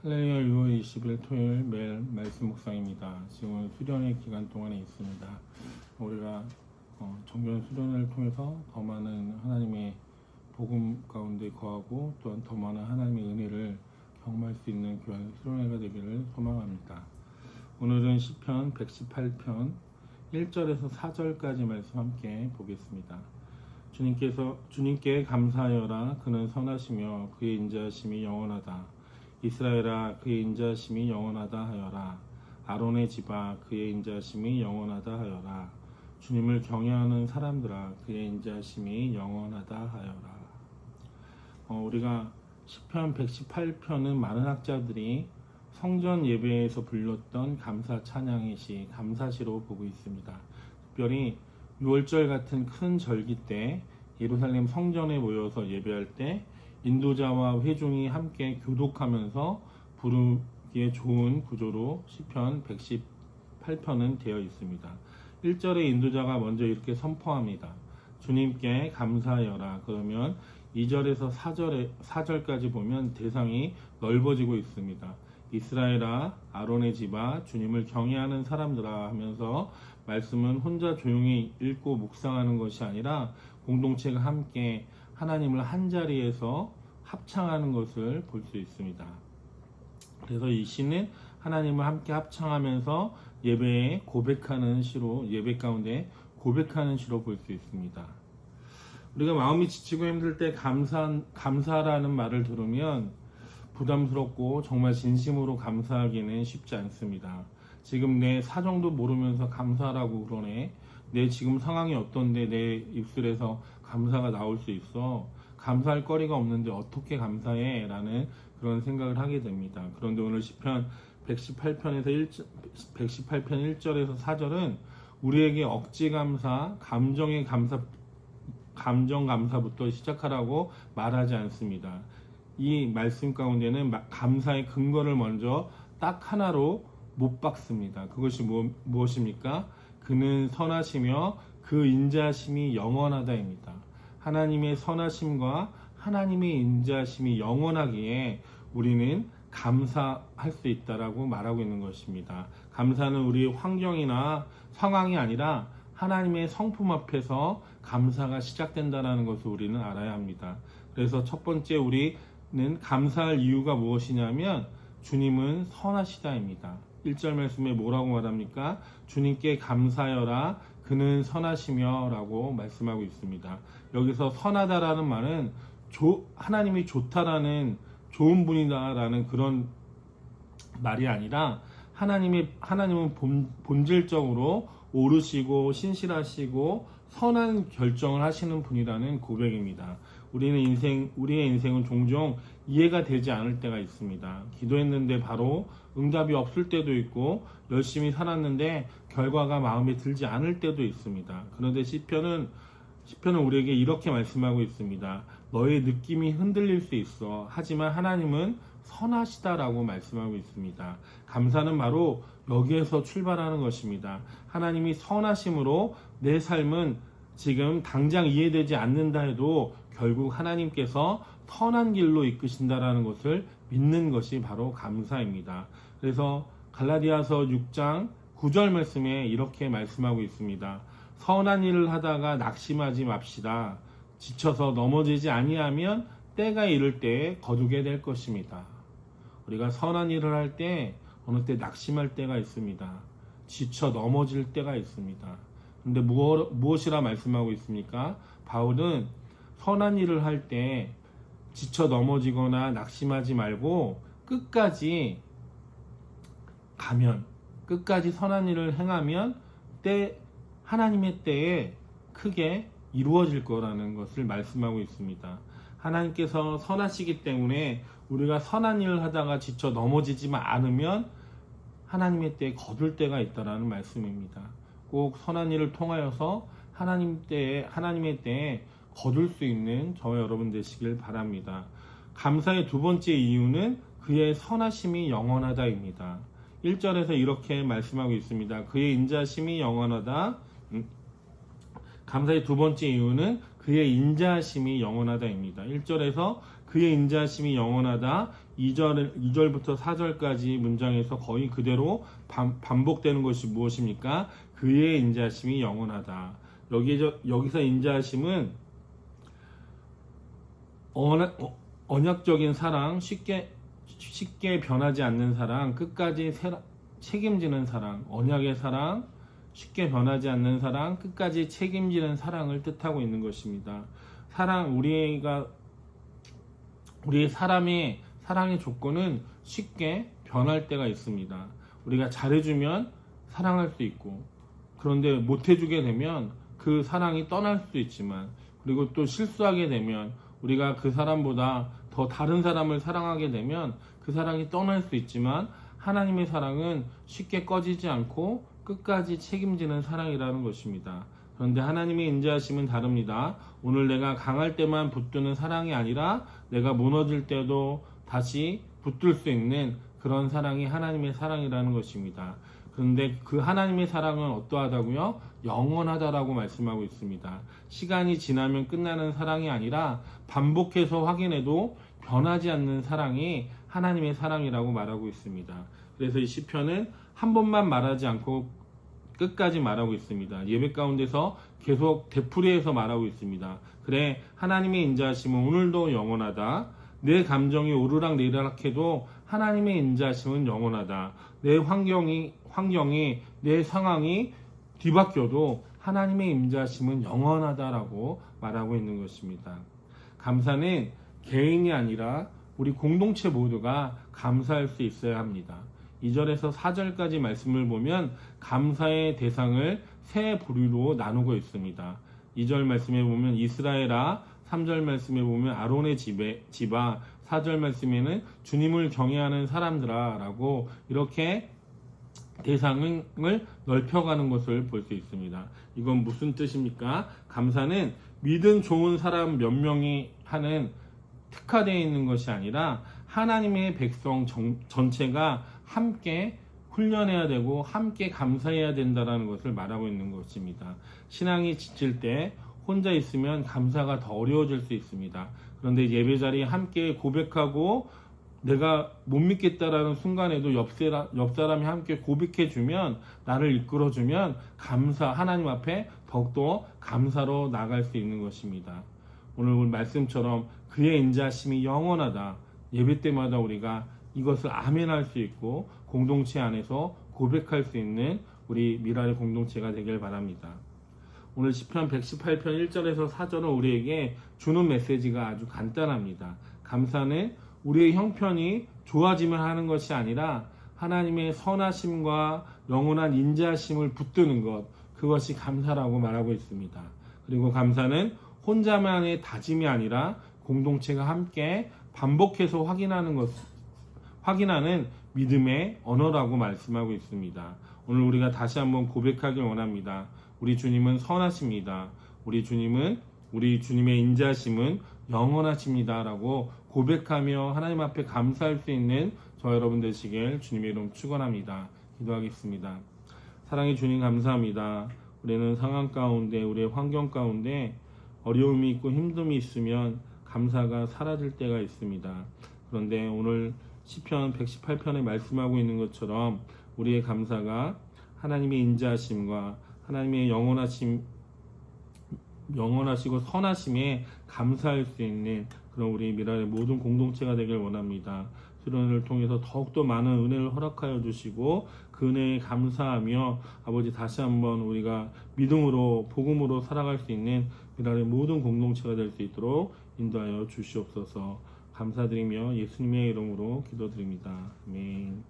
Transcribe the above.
할렐루야 6월 20일 토요일 매일 말씀 묵상입니다. 지금은 수련의 기간 동안에 있습니다. 우리가 정규한 수련을 통해서 더 많은 하나님의 복음 가운데 거하고 또한 더 많은 하나님의 은혜를 경험할 수 있는 귀한 수련회가 되기를 소망합니다. 오늘은 시편 118편 1절에서 4절까지 말씀 함께 보겠습니다. 주님께 감사하여라. 그는 선하시며 그의 인자하심이 영원하다. 이스라엘아, 그의 인자하심이 영원하다 하여라. 아론의 집아, 그의 인자하심이 영원하다 하여라. 주님을 경외하는 사람들아, 그의 인자하심이 영원하다 하여라. 우리가 시편 118편은 많은 학자들이 성전 예배에서 불렀던 감사 찬양의 시, 감사시로 보고 있습니다. 특별히 6월절 같은 큰 절기 때 예루살렘 성전에 모여서 예배할 때 인도자와 회중이 함께 교독하면서 부르기에 좋은 구조로 시편 118편은 되어 있습니다. 1절에 인도자가 먼저 이렇게 선포합니다. 주님께 감사하여라. 그러면 2절에서 4절까지 보면 대상이 넓어지고 있습니다. 이스라엘아, 아론의 집아, 주님을 경외하는 사람들아 하면서 말씀은 혼자 조용히 읽고 묵상하는 것이 아니라 공동체가 함께 하나님을 한자리에서 합창하는 것을 볼 수 있습니다. 그래서 이 시는 하나님을 함께 합창하면서 예배에 고백하는 시로, 예배 가운데 고백하는 시로 볼 수 있습니다. 우리가 마음이 지치고 힘들 때 감사라는 말을 들으면 부담스럽고 정말 진심으로 감사하기는 쉽지 않습니다. 지금 내 사정도 모르면서 감사라고 그러네. 내 지금 상황이 어떤데 내 입술에서 감사가 나올 수 있어. 감사할 거리가 없는데 어떻게 감사해? 라는 그런 생각을 하게 됩니다. 그런데 오늘 시편 118편 1절에서 4절은 우리에게 억지 감사, 감정 감사부터 시작하라고 말하지 않습니다. 이 말씀 가운데는 감사의 근거를 먼저 딱 하나로 못 박습니다. 그것이 무엇입니까? 그는 선하시며 그 인자하심이 영원하다입니다. 하나님의 선하심과 하나님의 인자하심이 영원하기에 우리는 감사할 수 있다라고 말하고 있는 것입니다. 감사는 우리 환경이나 상황이 아니라 하나님의 성품 앞에서 감사가 시작된다는 것을 우리는 알아야 합니다. 그래서 첫 번째 우리는 감사할 이유가 무엇이냐면 주님은 선하시다입니다. 1절 말씀에 뭐라고 말합니까? 주님께 감사하여라. 그는 선하시며 라고 말씀하고 있습니다. 여기서 선하다라는 말은 하나님이 좋다라는 좋은 분이다라는 그런 말이 아니라 하나님은 본질적으로 옳으시고 신실하시고 선한 결정을 하시는 분이라는 고백입니다. 우리의 인생은 종종 이해가 되지 않을 때가 있습니다. 기도했는데 바로 응답이 없을 때도 있고 열심히 살았는데 결과가 마음에 들지 않을 때도 있습니다. 그런데 시편은 우리에게 이렇게 말씀하고 있습니다. 너의 느낌이 흔들릴 수 있어. 하지만 하나님은 선하시다라고 말씀하고 있습니다. 감사는 바로 여기에서 출발하는 것입니다. 하나님이 선하심으로 내 삶은 지금 당장 이해되지 않는다 해도 결국 하나님께서 선한 길로 이끄신다라는 것을 믿는 것이 바로 감사입니다. 그래서 갈라디아서 6장 9절 말씀에 이렇게 말씀하고 있습니다. 선한 일을 하다가 낙심하지 맙시다. 지쳐서 넘어지지 아니하면 때가 이를 때에 거두게 될 것입니다. 우리가 선한 일을 할 때 어느 때 낙심할 때가 있습니다. 지쳐 넘어질 때가 있습니다. 근데 무엇이라 말씀하고 있습니까? 바울은 선한 일을 할 때 지쳐 넘어지거나 낙심하지 말고 끝까지 선한 일을 행하면 하나님의 때에 크게 이루어질 거라는 것을 말씀하고 있습니다. 하나님께서 선하시기 때문에 우리가 선한 일을 하다가 지쳐 넘어지지만 않으면 하나님의 때에 거둘 때가 있다라는 말씀입니다. 꼭 선한 일을 통하여서 하나님의 때에 거둘 수 있는 저와 여러분 되시길 바랍니다. 감사의 두 번째 이유는 그의 선하심이 영원하다입니다. 1절에서 이렇게 말씀하고 있습니다. 그의 인자심이 영원하다. 감사의 두 번째 이유는 그의 인자하심이 영원하다입니다. 1절에서 그의 인자하심이 영원하다 2절부터 4절까지 문장에서 거의 그대로 반복되는 것이 무엇입니까? 그의 인자하심이 영원하다. 여기서 인자하심은 언약적인 사랑, 쉽게 변하지 않는 사랑, 끝까지 책임지는 사랑, 언약의 사랑, 쉽게 변하지 않는 사랑, 끝까지 책임지는 사랑을 뜻하고 있는 것입니다. 우리 사람의 사랑의 조건은 쉽게 변할 때가 있습니다. 우리가 잘해주면 사랑할 수 있고, 그런데 못해주게 되면 그 사랑이 떠날 수도 있지만, 그리고 또 실수하게 되면 우리가 그 사람보다 더 다른 사람을 사랑하게 되면 그 사랑이 떠날 수 있지만, 하나님의 사랑은 쉽게 꺼지지 않고 끝까지 책임지는 사랑이라는 것입니다. 그런데 하나님의 인자하심은 다릅니다. 오늘 내가 강할 때만 붙드는 사랑이 아니라 내가 무너질 때도 다시 붙들 수 있는 그런 사랑이 하나님의 사랑이라는 것입니다. 그런데 그 하나님의 사랑은 어떠하다고요? 영원하다라고 말씀하고 있습니다. 시간이 지나면 끝나는 사랑이 아니라 반복해서 확인해도 변하지 않는 사랑이 하나님의 사랑이라고 말하고 있습니다. 그래서 이 시편은 한 번만 말하지 않고 끝까지 말하고 있습니다. 예배 가운데서 계속 되풀이해서 말하고 있습니다. 그래, 하나님의 인자하심은 오늘도 영원하다. 내 감정이 오르락내리락해도 하나님의 인자하심은 영원하다. 내 환경이 내 상황이 뒤바뀌어도 하나님의 인자하심은 영원하다라고 말하고 있는 것입니다. 감사는 개인이 아니라 우리 공동체 모두가 감사할 수 있어야 합니다. 2절에서 4절까지 말씀을 보면 감사의 대상을 세 부류로 나누고 있습니다. 2절 말씀에 보면 이스라엘아, 3절 말씀에 보면 아론의 집아, 4절 말씀에는 주님을 경외하는 사람들아 라고 이렇게 대상을 넓혀가는 것을 볼 수 있습니다. 이건 무슨 뜻입니까? 감사는 믿음 좋은 사람 몇 명이 하는 특화되어 있는 것이 아니라 하나님의 백성 전체가 함께 훈련해야 되고 함께 감사해야 된다는 것을 말하고 있는 것입니다. 신앙이 지칠 때 혼자 있으면 감사가 더 어려워질 수 있습니다. 그런데 예배 자리에 함께 고백하고 내가 못 믿겠다라는 순간에도 옆 사람이 함께 고백해주면, 나를 이끌어주면 하나님 앞에 더욱더 감사로 나갈 수 있는 것입니다. 오늘 말씀처럼 그의 인자심이 영원하다. 예배 때마다 우리가 이것을 아멘할 수 있고 공동체 안에서 고백할 수 있는 우리 미랄의 공동체가 되길 바랍니다. 오늘 시편 118편 1절에서 4절은 우리에게 주는 메시지가 아주 간단합니다. 감사는 우리의 형편이 좋아지면 하는 것이 아니라 하나님의 선하심과 영원한 인자하심을 붙드는 것, 그것이 감사라고 말하고 있습니다. 그리고 감사는 혼자만의 다짐이 아니라 공동체가 함께 반복해서 확인하는 믿음의 언어라고 말씀하고 있습니다. 오늘 우리가 다시 한번 고백하길 원합니다. 우리 주님은 선하십니다. 우리 주님의 인자심은 영원하십니다. 라고 고백하며 하나님 앞에 감사할 수 있는 저 여러분 되시길 주님의 이름 축원합니다. 기도하겠습니다. 사랑의 주님 감사합니다. 우리는 상황 가운데, 우리의 환경 가운데 어려움이 있고 힘듦이 있으면 감사가 사라질 때가 있습니다. 그런데 오늘 시편 118편에 말씀하고 있는 것처럼 우리의 감사가 하나님의 인자하심과 하나님의 영원하시고 선하심에 감사할 수 있는 그런 우리 미랄의 모든 공동체가 되길 원합니다. 수련을 통해서 더욱더 많은 은혜를 허락하여 주시고 그 은혜에 감사하며 아버지 다시 한번 우리가 믿음으로 복음으로 살아갈 수 있는 미랄의 모든 공동체가 될 수 있도록 인도하여 주시옵소서. 감사드리며 예수님의 이름으로 기도드립니다. 아멘.